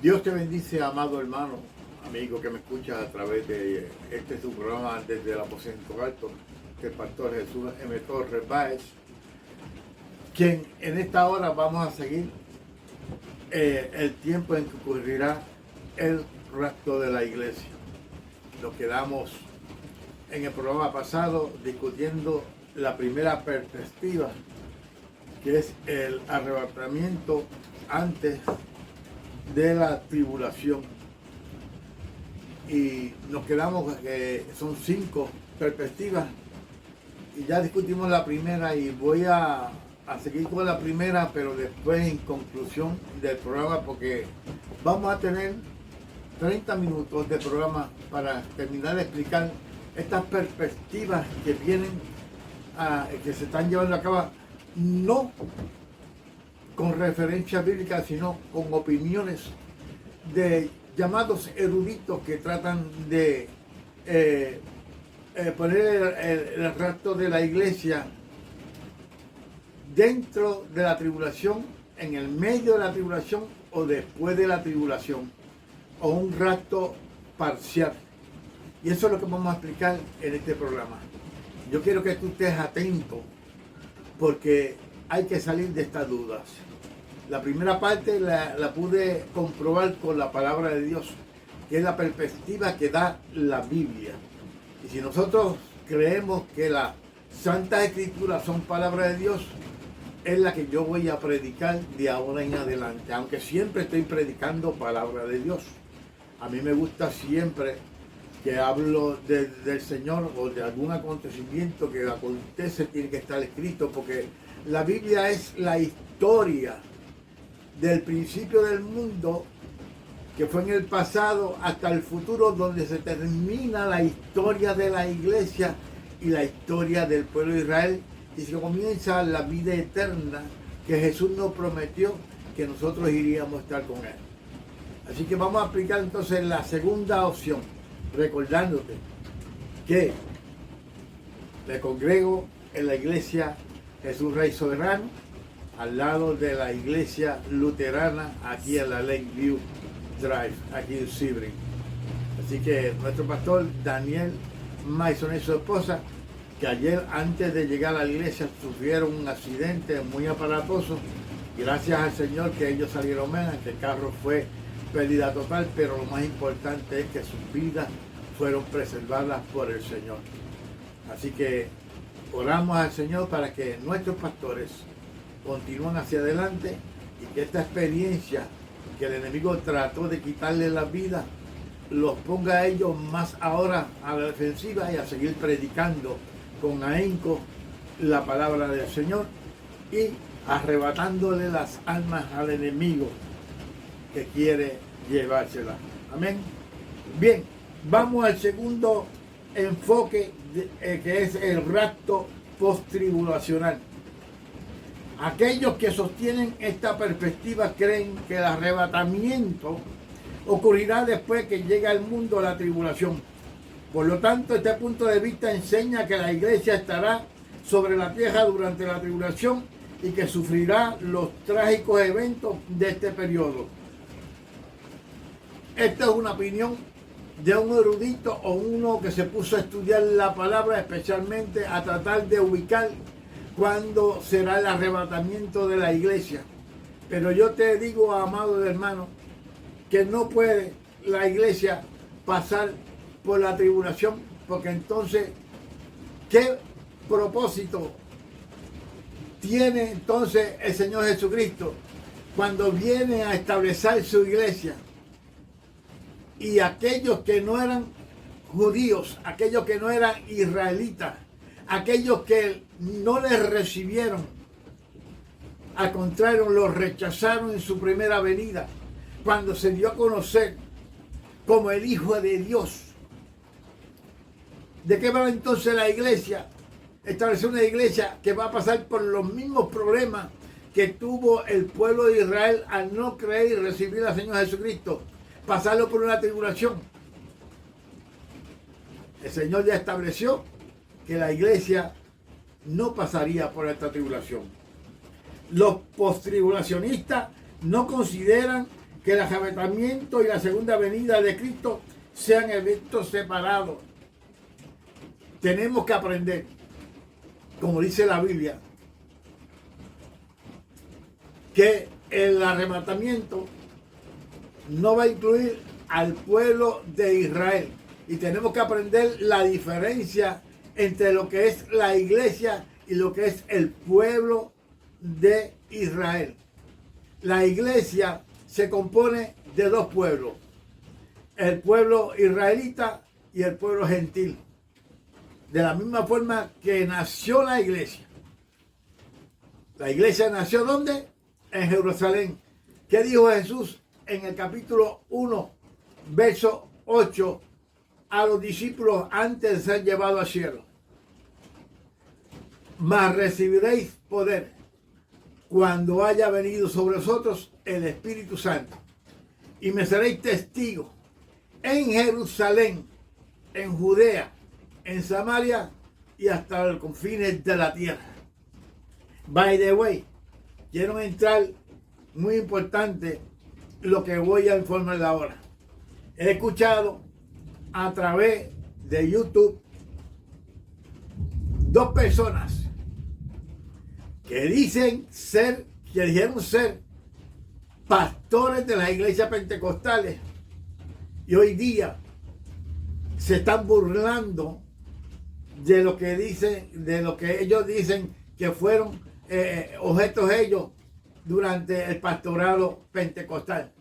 Dios te bendice, amado hermano, amigo que me escuchas a través de este su programa desde el aposento alto, que el pastor Jesús M. Torres Báez, quien en esta hora vamos a seguir el tiempo en que ocurrirá el rapto de la iglesia. Nos quedamos en el programa pasado discutiendo la primera perspectiva, que es el arrebatamiento antes de la tribulación, y nos quedamos que son 5 perspectivas y ya discutimos la primera y voy a seguir con la primera, pero después en conclusión del programa, porque vamos a tener 30 minutos de programa para terminar de explicar estas perspectivas que vienen que se están llevando a cabo, no con referencia bíblica, sino con opiniones de llamados eruditos que tratan de poner el rapto de la iglesia dentro de la tribulación, en el medio de la tribulación o después de la tribulación, o un rapto parcial. Y eso es lo que vamos a explicar en este programa. Yo quiero que tú estés atento, porque hay que salir de estas dudas. La primera parte la pude comprobar con la palabra de Dios, que es la perspectiva que da la Biblia. Y si nosotros creemos que las Santas Escrituras son palabra de Dios, es la que yo voy a predicar de ahora en adelante, aunque siempre estoy predicando palabra de Dios. A mí me gusta siempre que hablo del Señor o de algún acontecimiento que acontece, tiene que estar escrito, porque la Biblia es la historia del principio del mundo, que fue en el pasado, hasta el futuro, donde se termina la historia de la iglesia y la historia del pueblo de Israel, y se comienza la vida eterna que Jesús nos prometió que nosotros iríamos a estar con Él. Así que vamos a aplicar entonces la segunda opción, recordándote que me congrego en la iglesia Jesús Rey Soberano, al lado de la iglesia luterana, aquí en la Lakeview Drive, aquí en Sebring. Así que nuestro pastor Daniel Mason y su esposa, que ayer antes de llegar a la iglesia sufrieron un accidente muy aparatoso, gracias al Señor que ellos salieron bien, que el carro fue pérdida total, pero lo más importante es que sus vidas fueron preservadas por el Señor. Así que oramos al Señor para que nuestros pastores continúen hacia adelante y que esta experiencia que el enemigo trató de quitarle la vida los ponga a ellos más ahora a la defensiva y a seguir predicando con ahínco la palabra del Señor y arrebatándole las almas al enemigo que quiere llevársela. Amén. Bien, vamos al segundo enfoque que es el rapto postribulacional. Aquellos que sostienen esta perspectiva creen que el arrebatamiento ocurrirá después que llegue al mundo la tribulación. Por lo tanto, este punto de vista enseña que la iglesia estará sobre la tierra durante la tribulación y que sufrirá los trágicos eventos de este periodo. Esta es una opinión de un erudito o uno que se puso a estudiar la palabra, especialmente a tratar de ubicar cuándo será el arrebatamiento de la iglesia. Pero yo te digo, amado hermano, que no puede la iglesia pasar por la tribulación, porque entonces, ¿qué propósito tiene entonces el Señor Jesucristo cuando viene a establecer su iglesia? Y aquellos que no eran judíos, aquellos que no eran israelitas, aquellos que no les recibieron, al contrario, los rechazaron en su primera venida, cuando se dio a conocer como el Hijo de Dios. ¿De qué va entonces la iglesia? Establecer una iglesia que va a pasar por los mismos problemas que tuvo el pueblo de Israel al no creer y recibir al Señor Jesucristo, pasarlo por una tribulación. El Señor ya estableció que la iglesia no pasaría por esta tribulación. Los postribulacionistas no consideran que el arrebatamiento y la segunda venida de Cristo sean eventos separados. Tenemos que aprender, como dice la Biblia, que el arrebatamiento no va a incluir al pueblo de Israel. Y tenemos que aprender la diferencia entre lo que es la iglesia y lo que es el pueblo de Israel. La iglesia se compone de dos pueblos, el pueblo israelita y el pueblo gentil. De la misma forma que nació la iglesia. La iglesia nació ¿dónde? En Jerusalén. ¿Qué dijo Jesús en el capítulo 1, verso 8 a los discípulos antes de ser llevados al cielo? Mas recibiréis poder cuando haya venido sobre vosotros el Espíritu Santo. Y me seréis testigos en Jerusalén, en Judea, en Samaria y hasta los confines de la tierra. By the way, quiero entrar, muy importante, lo que voy a informar ahora. He escuchado a través de YouTube dos personas que dijeron ser pastores de las iglesias pentecostales y hoy día se están burlando de lo que dicen, de lo que ellos dicen que fueron objetos ellos durante el pastorado pentecostal.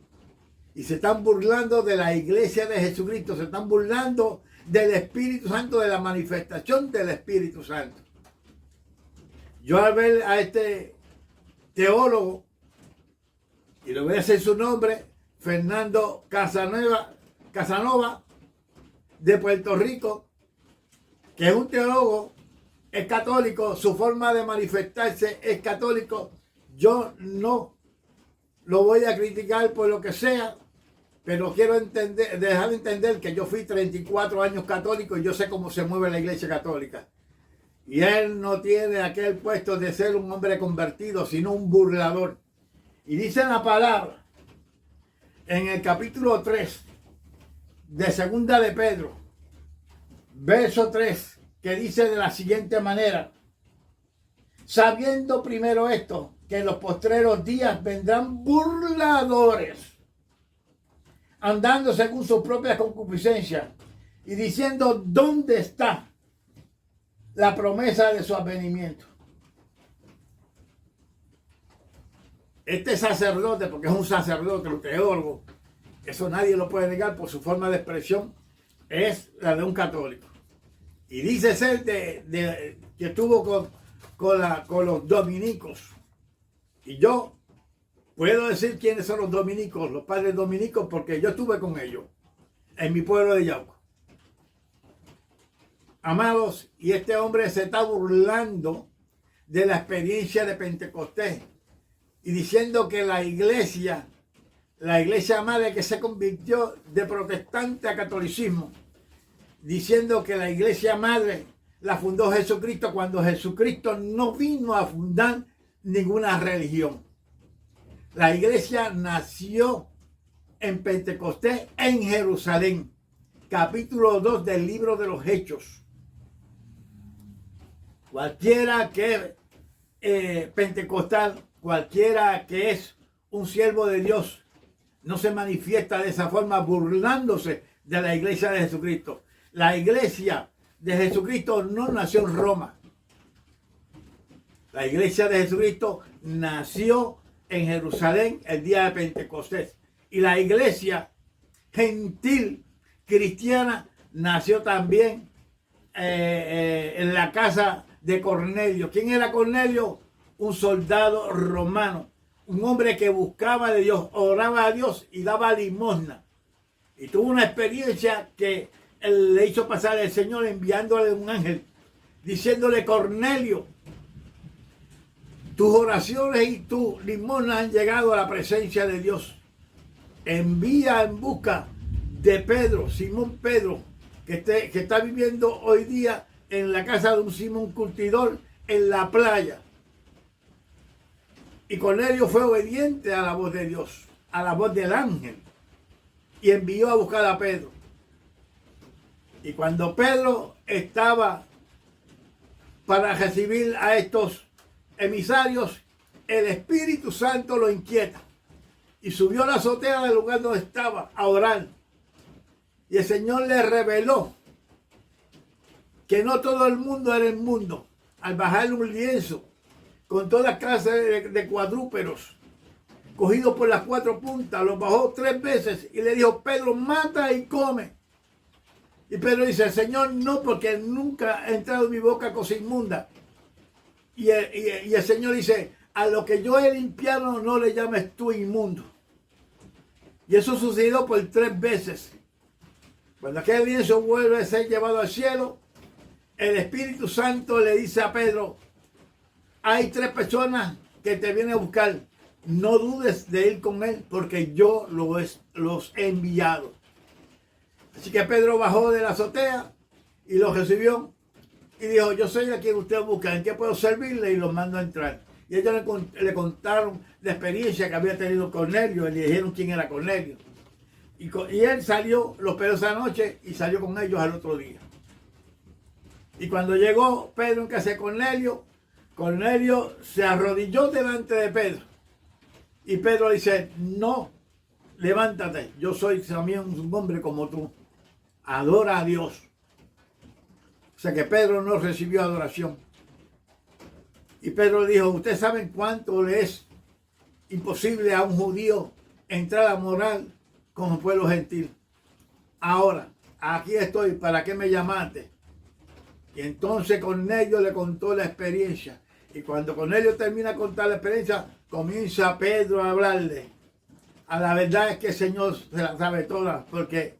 Y se están burlando de la iglesia de Jesucristo, se están burlando del Espíritu Santo, de la manifestación del Espíritu Santo. Yo al ver a este teólogo, y le voy a decir su nombre, Fernando Casanova, de Puerto Rico, que es un teólogo, es católico, su forma de manifestarse es católico. Yo no lo voy a criticar por lo que sea, pero quiero dejar de entender que yo fui 34 años católico y yo sé cómo se mueve la iglesia católica. Y él no tiene aquel puesto de ser un hombre convertido, sino un burlador. Y dice la palabra en el capítulo 3 de Segunda de Pedro, verso 3, que dice de la siguiente manera: sabiendo primero esto, que en los postreros días vendrán burladores, andando según sus propias concupiscencias, y diciendo: ¿dónde está la promesa de su advenimiento? Este sacerdote, porque es un sacerdote, un teólogo, eso nadie lo puede negar por su forma de expresión, es la de un católico. Y dice ser que estuvo con los dominicos. Y yo puedo decir quiénes son los dominicos, los padres dominicos, porque yo estuve con ellos en mi pueblo de Yauco. Amados, y este hombre se está burlando de la experiencia de Pentecostés y diciendo que la iglesia madre que se convirtió de protestante a catolicismo, diciendo que la iglesia madre la fundó Jesucristo cuando Jesucristo no vino a fundar ninguna religión. La iglesia nació en Pentecostés en Jerusalén, capítulo 2 del libro de los Hechos. Cualquiera que es pentecostal, cualquiera que es un siervo de Dios, no se manifiesta de esa forma burlándose de la iglesia de Jesucristo. La iglesia de Jesucristo no nació en Roma. La iglesia de Jesucristo nació en Jerusalén el día de Pentecostés. Y la iglesia gentil cristiana nació también en la casa de Cornelio. ¿Quién era Cornelio? Un soldado romano, un hombre que buscaba de Dios, oraba a Dios y daba limosna. Y tuvo una experiencia que le hizo pasar el Señor enviándole un ángel, diciéndole: Cornelio, tus oraciones y tu limosna han llegado a la presencia de Dios. Envía en busca de Pedro, Simón Pedro, que está viviendo hoy día en la casa de un Simón curtidor en la playa. Y Cornelio fue obediente a la voz de Dios. a la voz del ángel y envió a buscar a Pedro. Y cuando Pedro estaba para recibir a estos emisarios, el Espíritu Santo lo inquieta y subió a la azotea del lugar donde estaba a orar. Y el Señor le reveló que no todo el mundo era el mundo. Al bajar un lienzo con toda clase de cuadrúpedos, cogido por las cuatro puntas, lo bajó 3 veces y le dijo: Pedro, mata y come. Y Pedro dice: Señor, no, porque nunca ha entrado en mi boca cosa inmunda. Y el Señor dice: a lo que yo he limpiado no le llames tú inmundo. Y eso sucedió por 3 veces. Cuando aquel lienzo vuelve a ser llevado al cielo, el Espíritu Santo le dice a Pedro: hay 3 personas que te vienen a buscar. No dudes de ir con él, porque yo los he enviado. Así que Pedro bajó de la azotea y los recibió y dijo: yo soy a quien usted busca, ¿en qué puedo servirle? Y los mando a entrar. Y ellos le contaron la experiencia que había tenido Cornelio, y le dijeron quién era Cornelio. Y él salió, los esperó esa noche y salió con ellos al otro día. Y cuando llegó Pedro en casa de Cornelio, Cornelio se arrodilló delante de Pedro. Y Pedro le dice: no, levántate, yo soy también un hombre como tú. Adora a Dios. O sea que Pedro no recibió adoración. Y Pedro le dijo: ustedes saben cuánto le es imposible a un judío entrar a morar como pueblo gentil. Ahora, aquí estoy, ¿para qué me llamaste? Y entonces Cornelio le contó la experiencia. Y cuando Cornelio termina de contar la experiencia, comienza Pedro a hablarle. A la verdad es que el Señor se la sabe toda, porque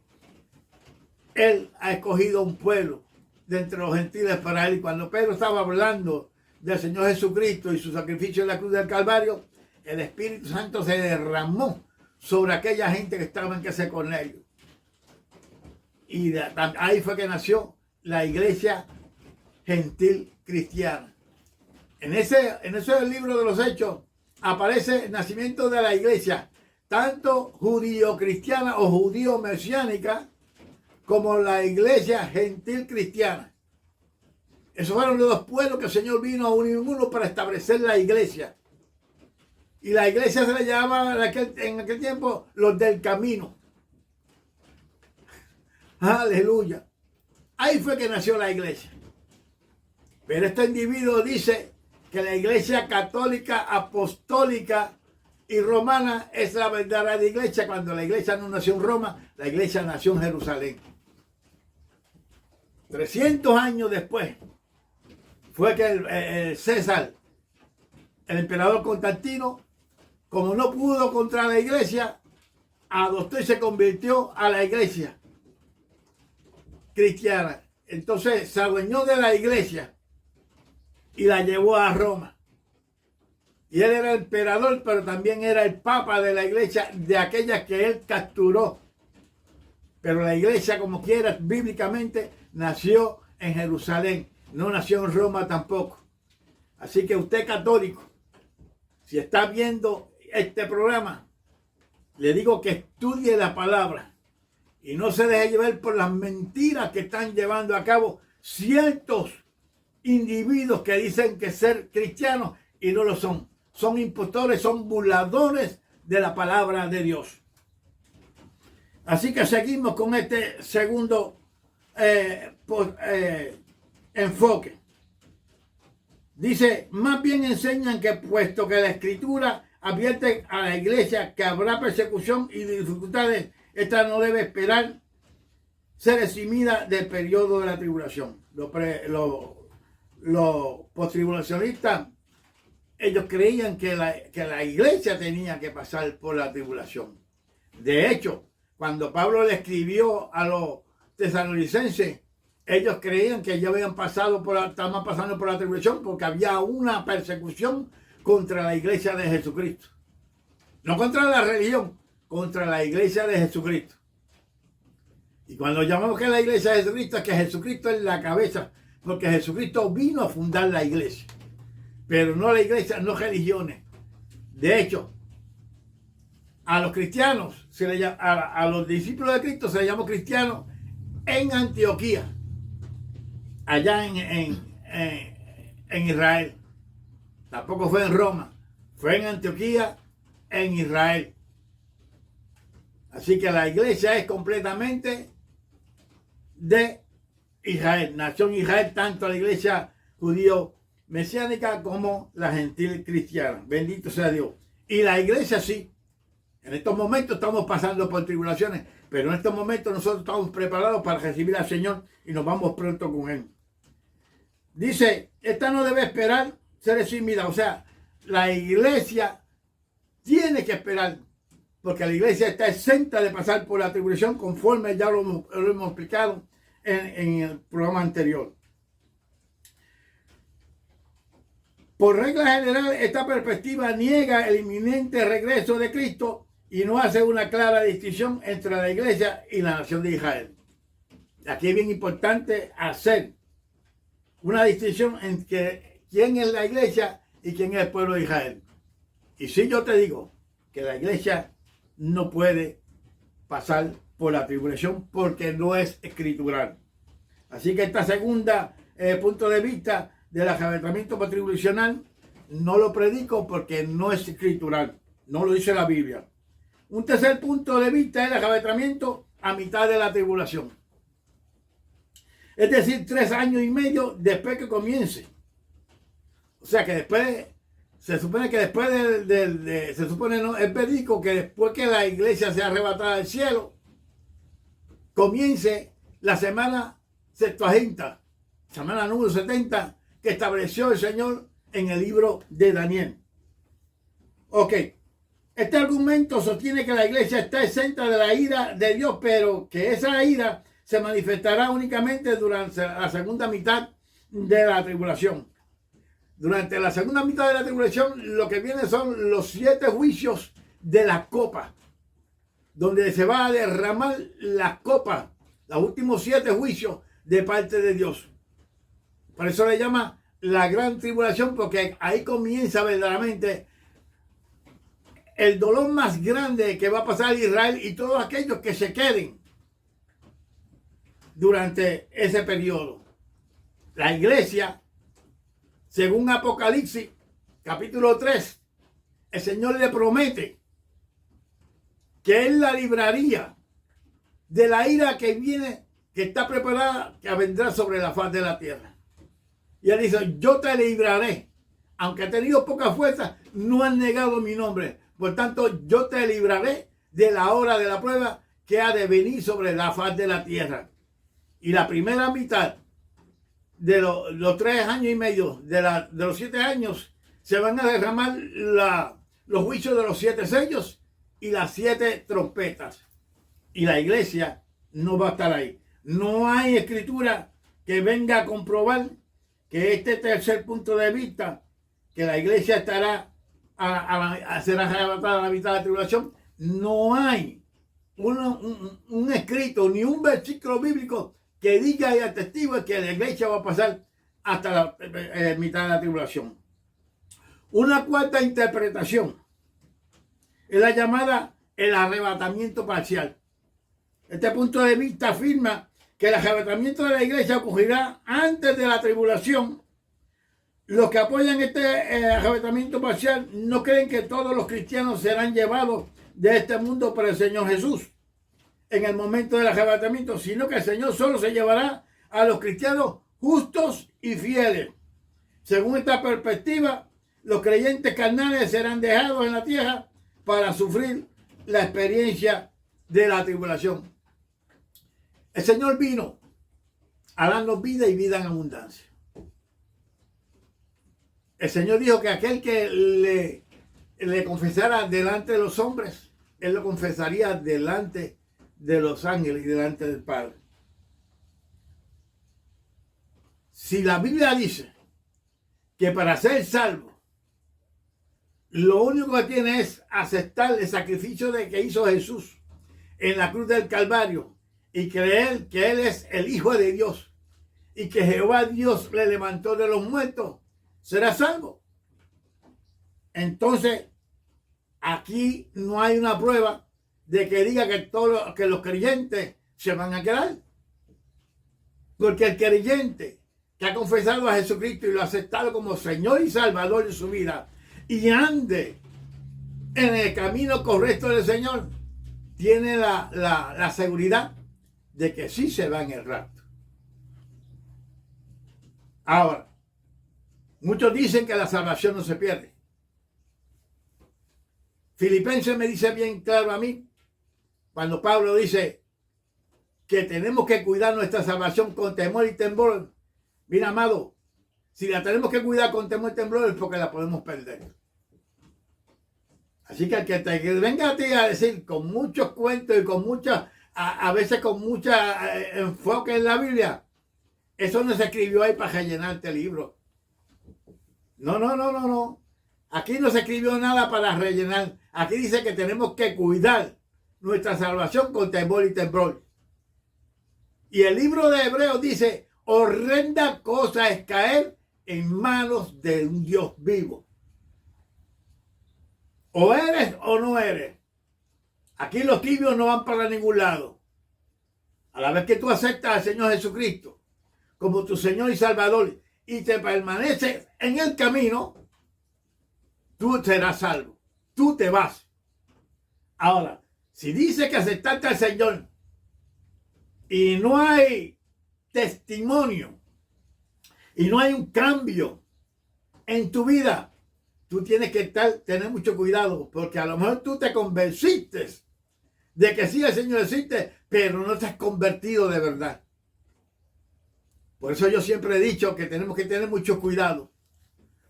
Él ha escogido un pueblo de entre los gentiles para Él. Y cuando Pedro estaba hablando del Señor Jesucristo y su sacrificio en la cruz del Calvario, el Espíritu Santo se derramó sobre aquella gente que estaba en casa de Cornelio. Y ahí fue que nació la iglesia gentil cristiana. En ese libro de los Hechos aparece el nacimiento de la iglesia, tanto judío-cristiana o judío-mesiánica, como la iglesia gentil cristiana. Esos fueron los 2 pueblos que el Señor vino a unir uno para establecer la iglesia. Y la iglesia se le llamaba en aquel tiempo los del camino. Aleluya. Ahí fue que nació la iglesia. Pero este individuo dice que la iglesia católica, apostólica y romana es la verdadera iglesia, cuando la iglesia no nació en Roma, la iglesia nació en Jerusalén. 300 años después fue que el César, el emperador Constantino, como no pudo contra la iglesia, adoptó y se convirtió a la iglesia cristiana. Entonces se adueñó de la iglesia y la llevó a Roma. Y él era el emperador, pero también era el papa de la iglesia, de aquellas que él capturó. Pero la iglesia, como quiera, bíblicamente, nació en Jerusalén. No nació en Roma tampoco. Así que usted, católico, si está viendo este programa, le digo que estudie la palabra y no se deje llevar por las mentiras que están llevando a cabo ciertos individuos que dicen que ser cristianos y no lo son. Son impostores, son burladores de la palabra de Dios. Así que seguimos con este segundo enfoque. Dice: más bien enseñan que, puesto que la Escritura advierte a la iglesia que habrá persecución y dificultades, esta no debe esperar ser eximida del periodo de la tribulación. Los postribulacionistas, ellos creían que la iglesia tenía que pasar por la tribulación. De hecho, cuando Pablo le escribió a los tesalonicenses, ellos creían que ya estaban pasando por la tribulación, porque había una persecución contra la iglesia de Jesucristo. No contra la religión, contra la iglesia de Jesucristo. Y cuando llamamos que la iglesia de Jesucristo, es que Jesucristo es la cabeza, porque Jesucristo vino a fundar la iglesia. Pero no la iglesia, no religiones. De hecho, a los cristianos, a los discípulos de Cristo se les llamó cristianos en Antioquía, allá en Israel. Tampoco fue en Roma, fue en Antioquía, en Israel. Así que la iglesia es completamente de Israel, nación Israel, tanto la iglesia judío mesiánica como la gentil cristiana. Bendito sea Dios. Y la iglesia sí. En estos momentos estamos pasando por tribulaciones, pero en estos momentos nosotros estamos preparados para recibir al Señor y nos vamos pronto con Él. Dice, esta no debe esperar ser eximida. O sea, la iglesia tiene que esperar, porque la iglesia está exenta de pasar por la tribulación, conforme ya lo hemos explicado en el programa anterior. Por regla general, esta perspectiva niega el inminente regreso de Cristo y no hace una clara distinción entre la iglesia y la nación de Israel. Aquí es bien importante hacer una distinción entre quién es la iglesia y quién es el pueblo de Israel. Y si yo te digo que la iglesia no puede pasar por la tribulación porque no es escritural. Así que esta segunda punto de vista del arrebatamiento tribulacional no lo predico porque no es escritural, no lo dice la Biblia. Un tercer punto de vista es el arrebatamiento a mitad de la tribulación, es decir, 3 años y medio después que comience. O sea que después, se supone que después se supone, no, es verídico que después que la iglesia sea arrebatada al cielo, comience la semana septuaginta, semana número 70, que estableció el Señor en el libro de Daniel. Ok, este argumento sostiene que la iglesia está exenta de la ira de Dios, pero que esa ira se manifestará únicamente durante la segunda mitad de la tribulación. Durante la segunda mitad de la tribulación, lo que viene son los 7 juicios de la copa, donde se va a derramar la copa, los últimos 7 juicios de parte de Dios. Por eso le llama la gran tribulación, porque ahí comienza verdaderamente el dolor más grande que va a pasar Israel y todos aquellos que se queden durante ese periodo. La iglesia, según Apocalipsis capítulo 3, el Señor le promete que Él la libraría de la ira que viene, que está preparada, que vendrá sobre la faz de la tierra. Y Él dice, yo te libraré. Aunque has tenido poca fuerza, no has negado mi nombre. Por tanto, yo te libraré de la hora de la prueba que ha de venir sobre la faz de la tierra. Y la primera mitad de los 3 años y medio, de los 7 años, se van a derramar los juicios de los 7 sellos y las 7 trompetas. Y la iglesia no va a estar ahí. No hay escritura que venga a comprobar que este tercer punto de vista, que la iglesia estará será arrebatada a la mitad de la tribulación, no hay un escrito ni un versículo bíblico que diga y atestigue que la iglesia va a pasar hasta la mitad de la tribulación. Una cuarta interpretación es la llamada el arrebatamiento parcial. Este punto de vista afirma que el arrebatamiento de la iglesia ocurrirá antes de la tribulación. Los que apoyan este arrebatamiento parcial no creen que todos los cristianos serán llevados de este mundo por el Señor Jesús en el momento del arrebatamiento, sino que el Señor solo se llevará a los cristianos justos y fieles. Según esta perspectiva, los creyentes carnales serán dejados en la tierra para sufrir la experiencia de la tribulación. El Señor vino a darnos vida y vida en abundancia. El Señor dijo que aquel que le confesara delante de los hombres, Él lo confesaría delante de los ángeles y delante del Padre. Si la Biblia dice que para ser salvo, lo único que tiene es aceptar el sacrificio que hizo Jesús en la cruz del Calvario y creer que Él es el Hijo de Dios y que Jehová Dios le levantó de los muertos, será salvo. Entonces, Aquí no hay una prueba de que diga que los creyentes se van a quedar. Porque el creyente que ha confesado a Jesucristo y lo ha aceptado como Señor y Salvador de su vida y ande en el camino correcto del Señor, tiene la seguridad de que sí se va en el rapto. Ahora, muchos dicen que la salvación no se pierde. Filipenses me dice bien claro a mí, cuando Pablo dice que tenemos que cuidar nuestra salvación con temor y temblor. Mira, amado, si la tenemos que cuidar con temor y temblor es porque la podemos perder. Así que el que te venga a ti a decir con muchos cuentos y con mucha, a veces con mucha enfoque en la Biblia, eso no se escribió ahí para rellenarte el libro. No. Aquí no se escribió nada para rellenar. Aquí dice que tenemos que cuidar nuestra salvación con temor y temblor. Y el libro de Hebreos dice, horrenda cosa es caer en manos de un Dios vivo. O eres o no eres. Aquí los tibios no van para ningún lado. A la vez que tú aceptas al Señor Jesucristo como tu Señor y Salvador y te permaneces en el camino, tú serás salvo. Tú te vas. Ahora, si dice que aceptaste al Señor y no hay testimonio y no hay un cambio en tu vida, tú tienes que tener mucho cuidado, porque a lo mejor tú te convenciste de que sí el Señor existe, pero no te has convertido de verdad. Por eso yo siempre he dicho que tenemos que tener mucho cuidado,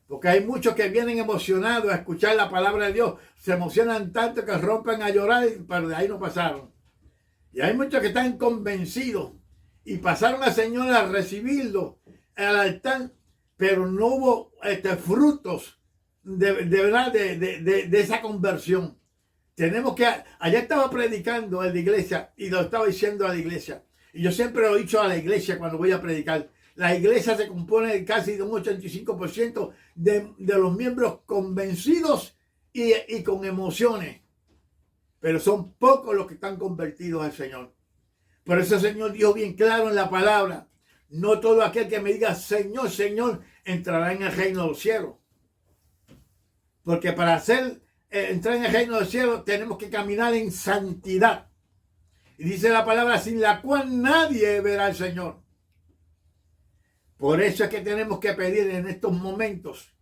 porque hay muchos que vienen emocionados a escuchar la palabra de Dios, se emocionan tanto que rompen a llorar, pero de ahí no pasaron. Y hay muchos que están convencidos y pasaron al Señor a recibirlo al altar, pero no hubo frutos de verdad de esa conversión. Tenemos que, ayer estaba predicando en la iglesia y lo estaba diciendo a la iglesia, y yo siempre lo he dicho a la iglesia cuando voy a predicar, la iglesia se compone casi de un 85% de los miembros convencidos y con emociones, pero son pocos los que están convertidos al Señor. Por eso el Señor dijo bien claro en la palabra, no todo aquel que me diga Señor, Señor, entrará en el reino de los cielos. Porque para entrar en el reino del cielo tenemos que caminar en santidad. Y dice la palabra, sin la cual nadie verá al Señor. Por eso es que tenemos que pedir en estos momentos,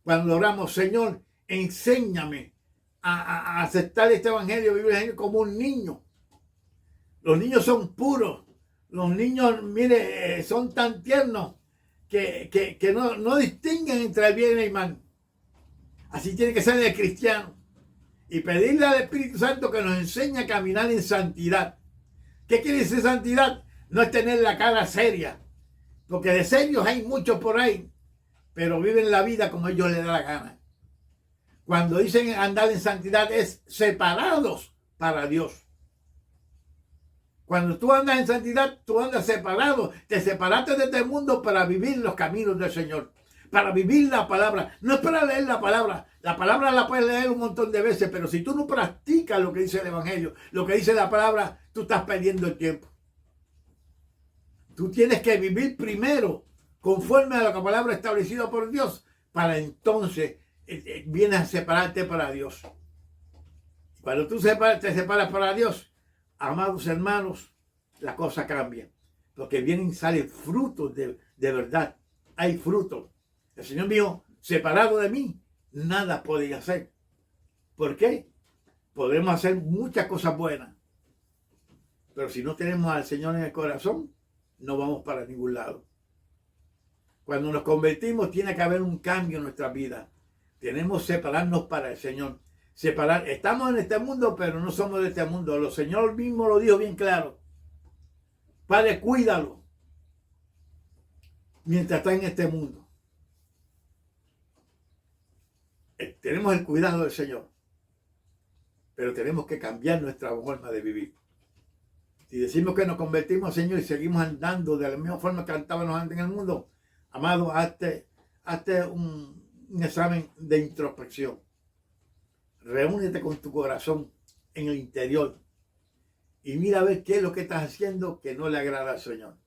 cuando oramos, Señor, enséñame a aceptar este evangelio, vivir el evangelio como un niño. Los niños son puros. Los niños, mire, son tan tiernos que no distinguen entre el bien y el mal. Así tiene que ser el cristiano. Y pedirle al Espíritu Santo que nos enseñe a caminar en santidad. ¿Qué quiere decir santidad? No es tener la cara seria. Porque de serios hay muchos por ahí. Pero viven la vida como ellos les da la gana. Cuando dicen andar en santidad es separados para Dios. Cuando tú andas en santidad, tú andas separado. Te separaste de este mundo para vivir los caminos del Señor. Para vivir la palabra. No es para leer la palabra. La palabra la puedes leer un montón de veces, pero si tú no practicas lo que dice el Evangelio, lo que dice la palabra, tú estás perdiendo el tiempo. Tú tienes que vivir primero conforme a lo que la palabra establecida por Dios, para entonces vienes a separarte para Dios. Cuando tú te separas para Dios, amados hermanos, la cosa cambia. Porque salen frutos de verdad. Hay frutos. El Señor mío, separado de mí, nada podía hacer. ¿Por qué? Podremos hacer muchas cosas buenas. Pero si no tenemos al Señor en el corazón, no vamos para ningún lado. Cuando nos convertimos, tiene que haber un cambio en nuestra vida. Tenemos que separarnos para el Señor. Estamos en este mundo, pero no somos de este mundo. El Señor mismo lo dijo bien claro. Padre, cuídalo mientras está en este mundo. Tenemos el cuidado del Señor, pero tenemos que cambiar nuestra forma de vivir. Si decimos que nos convertimos al Señor y seguimos andando de la misma forma que andábamos antes en el mundo, amado, hazte un examen de introspección. reúnete con tu corazón en el interior y mira a ver qué es lo que estás haciendo que no le agrada al Señor.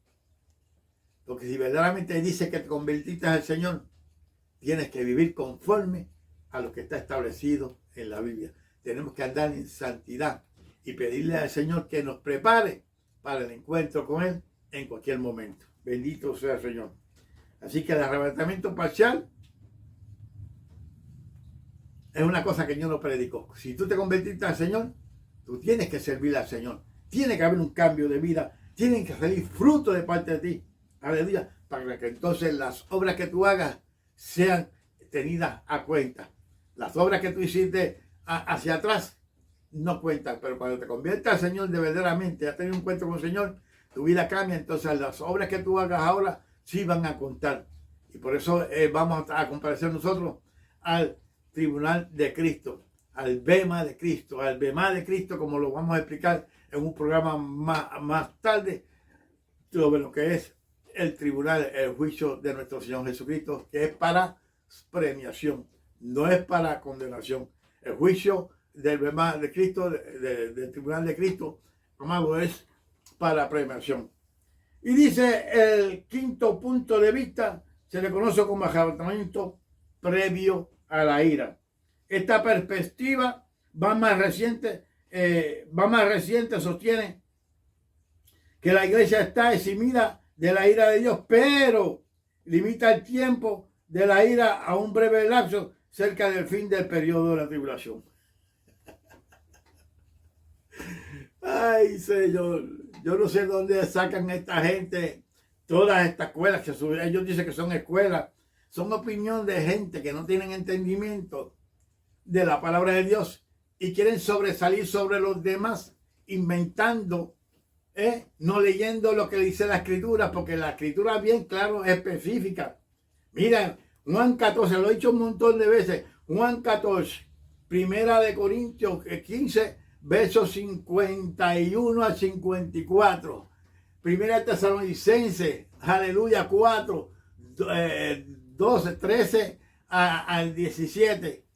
Porque si verdaderamente dice que te convertiste al Señor, tienes que vivir conforme a lo que está establecido en la Biblia. Tenemos que andar en santidad y pedirle al Señor que nos prepare para el encuentro con Él en cualquier momento. Bendito sea el Señor. Así que el arrebatamiento parcial es una cosa que yo no predico. Si tú te convertiste al Señor, tú tienes que servir al Señor. Tiene que haber un cambio de vida. Tienen que salir frutos de parte de ti. Aleluya. Para que entonces las obras que tú hagas sean tenidas a cuenta. Las obras que tú hiciste hacia atrás no cuentan. Pero cuando te conviertas al Señor de verdaderamente, has tenido un encuentro con el Señor, tu vida cambia. Entonces las obras que tú hagas ahora sí van a contar. Y por eso vamos a comparecer nosotros al tribunal de Cristo, al bema de Cristo, al bema de Cristo, como lo vamos a explicar en un programa más tarde, sobre lo que es el tribunal, el juicio de nuestro Señor Jesucristo, que es para premiación, no es para condenación. El juicio del bema de Cristo, del tribunal de Cristo, amado, es para premiación. Y dice el quinto punto de vista, se le conoce como arrebatamiento previo a la ira. Esta perspectiva va más reciente, sostiene que la iglesia está eximida de la ira de Dios, pero limita el tiempo de la ira a un breve lapso cerca del fin del periodo de la tribulación. Ay, Señor, yo no sé dónde sacan esta gente todas estas escuelas, que ellos dicen que son escuelas, son opinión de gente que no tienen entendimiento de la palabra de Dios y quieren sobresalir sobre los demás inventando, no leyendo lo que dice la escritura, porque la escritura es bien claro, específica. Mira, Juan 14, lo he dicho un montón de veces, Juan 14, Primera de Corintios 15, versos 51 al 54. Primera de Tesalonicenses, aleluya, 4, 12, 13 al 17.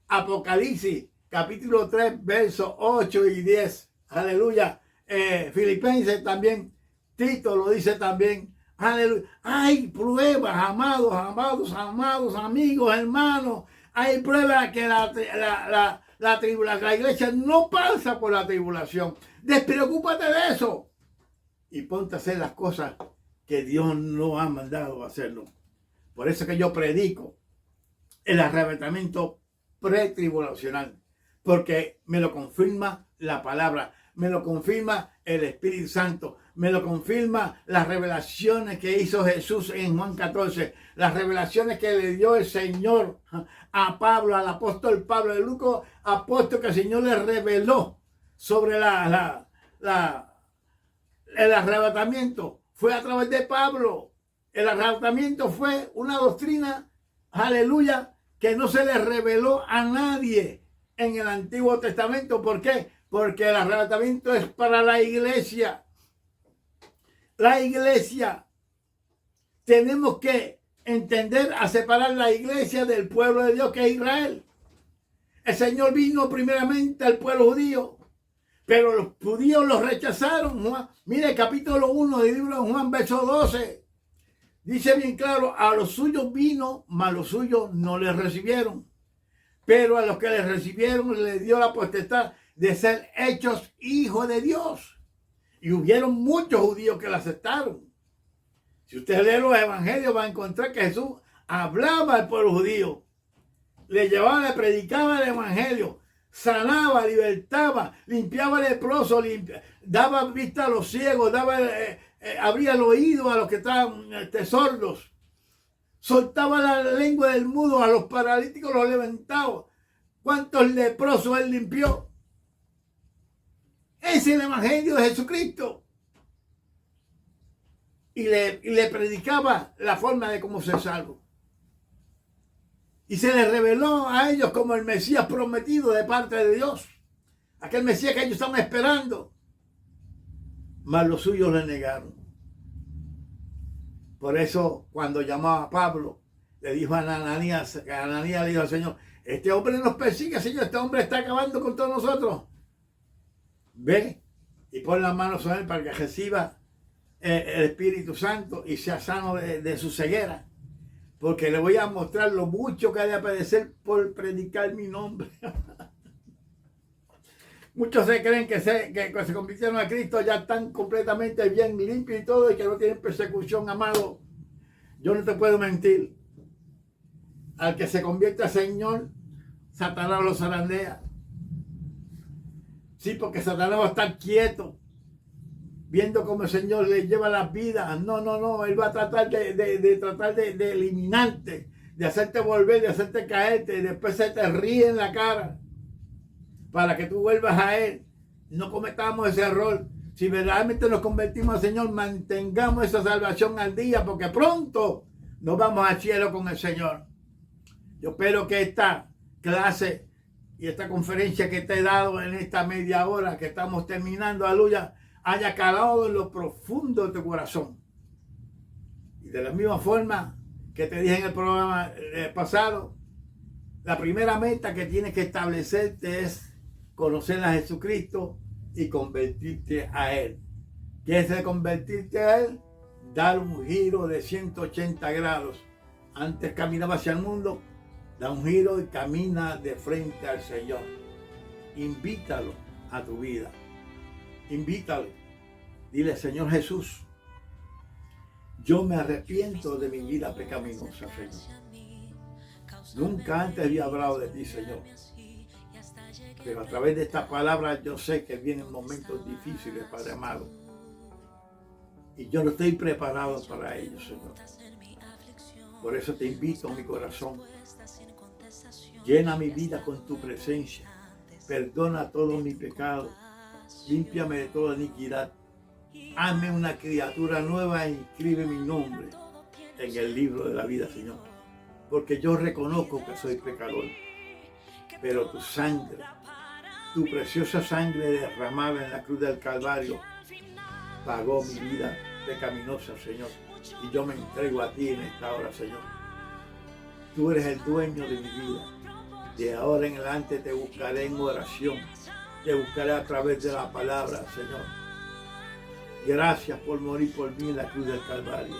Apocalipsis, capítulo 3, versos 8 y 10. Aleluya. Filipenses también. Tito lo dice también. Aleluya. Hay pruebas, amados, amigos, hermanos. Hay pruebas que la iglesia no pasa por la tribulación. Despreocúpate de eso. Y ponte a hacer las cosas que Dios no ha mandado a hacerlo. Por eso que yo predico el arrebatamiento pretribulacional, porque me lo confirma la palabra, me lo confirma el Espíritu Santo, me lo confirma las revelaciones que hizo Jesús en Juan 14, las revelaciones que le dio el Señor a Pablo, al apóstol Pablo, el único apóstol que el Señor le reveló sobre el arrebatamiento fue a través de Pablo. El arrebatamiento fue una doctrina, aleluya, que no se le reveló a nadie en el Antiguo Testamento. ¿Por qué? Porque el arrebatamiento es para la iglesia. La iglesia. Tenemos que entender a separar la iglesia del pueblo de Dios, que es Israel. El Señor vino primeramente al pueblo judío, pero los judíos los rechazaron. Mire el capítulo 1 del libro de Juan, verso 12. Dice bien claro, a los suyos vino, mas los suyos no les recibieron. Pero a los que les recibieron les dio la potestad de ser hechos hijos de Dios. Y hubieron muchos judíos que la aceptaron. Si usted lee los evangelios va a encontrar que Jesús hablaba al pueblo judío. Le llevaba, le predicaba el evangelio. Sanaba, libertaba, limpiaba el leproso, daba vista a los ciegos, abría el oído a los que estaban sordos, soltaba la lengua del mudo, a los paralíticos los levantaba. ¿Cuántos leprosos él limpió? Es el evangelio de Jesucristo. Y le predicaba la forma de cómo ser salvo. Y se les reveló a ellos como el Mesías prometido de parte de Dios. Aquel Mesías que ellos estaban esperando. Mas los suyos le negaron. Por eso, cuando llamaba a Pablo, le dijo a Ananías, le dijo al Señor, Este hombre nos persigue, Señor. Este hombre está acabando con todos nosotros. Ve y pon las manos sobre él para que reciba el Espíritu Santo y sea sano de su ceguera. Porque le voy a mostrar lo mucho que ha de padecer por predicar mi nombre. Muchos se creen que se convirtieron a Cristo, ya están completamente bien limpios y todo, y que no tienen persecución, amado. Yo no te puedo mentir. Al que se convierte al Señor, Satanás lo zarandea. Sí, porque Satanás va a estar quieto, viendo cómo el Señor le lleva las vidas. No, Él va a tratar de eliminarte, de hacerte volver, de hacerte caerte, y después se te ríe en la cara, para que tú vuelvas a Él. No cometamos ese error. Si verdaderamente nos convertimos al Señor, mantengamos esa salvación al día, porque pronto nos vamos al cielo con el Señor. Yo espero que esta clase y esta conferencia que te he dado en esta media hora que estamos terminando, aleluya, haya calado en lo profundo de tu corazón. Y de la misma forma que te dije en el programa pasado, la primera meta que tienes que establecerte es conocer a Jesucristo y convertirte a Él. ¿Qué es de convertirte a Él? Dar un giro de 180 grados. Antes caminaba hacia el mundo, da un giro y camina de frente al Señor. Invítalo a tu vida. Invítalo. Dile, Señor Jesús, yo me arrepiento de mi vida pecaminosa, Señor. Nunca antes había hablado de ti, Señor. Pero a través de esta palabra yo sé que vienen momentos difíciles, Padre amado. Y yo no estoy preparado para ello, Señor. Por eso te invito a mi corazón. Llena mi vida con tu presencia. Perdona todos mis pecados. Límpiame de toda iniquidad. Hazme una criatura nueva e inscribe mi nombre en el libro de la vida, Señor. Porque yo reconozco que soy pecador. Pero tu sangre, tu preciosa sangre derramada en la cruz del Calvario, pagó mi vida pecaminosa, Señor. Y yo me entrego a ti en esta hora, Señor. Tú eres el dueño de mi vida. De ahora en adelante te buscaré en oración. Te buscaré a través de la palabra, Señor. Gracias por morir por mí en la cruz del Calvario.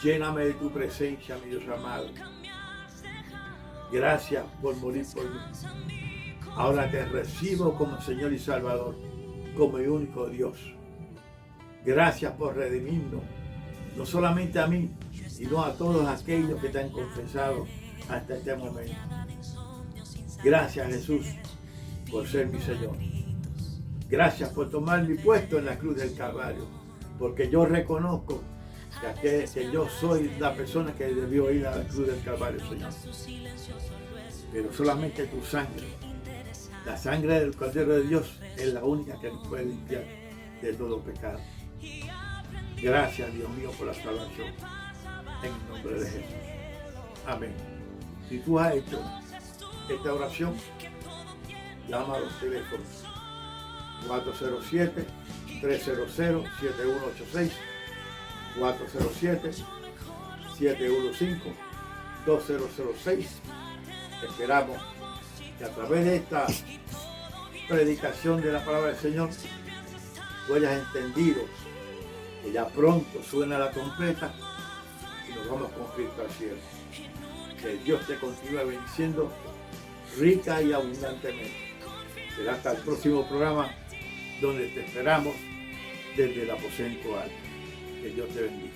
Lléname de tu presencia, mi Dios amado. Gracias por morir por mí. Ahora te recibo como Señor y Salvador, como mi único Dios. Gracias por redimirnos, no solamente a mí, sino a todos aquellos que te han confesado hasta este momento. Gracias, Jesús, por ser mi Señor. Gracias por tomar mi puesto en la cruz del Calvario, porque yo reconozco que yo soy la persona que debió ir a la cruz del Calvario, Señor. Pero solamente tu sangre, la sangre del Cordero de Dios, es la única que nos puede limpiar de todo pecado. Gracias, Dios mío, por la salvación. En el nombre de Jesús. Amén. Si tú has hecho esta oración, llama a los teléfonos 407-300-7186, 407-715-2006. Esperamos que a través de esta predicación de la palabra del Señor tú hayas entendido que ya pronto suena la trompeta y nos vamos con Cristo al cielo. Que Dios te continúe bendiciendo rica y abundantemente. Será hasta el próximo programa, donde te esperamos desde el aposento alto. Que Dios te bendiga.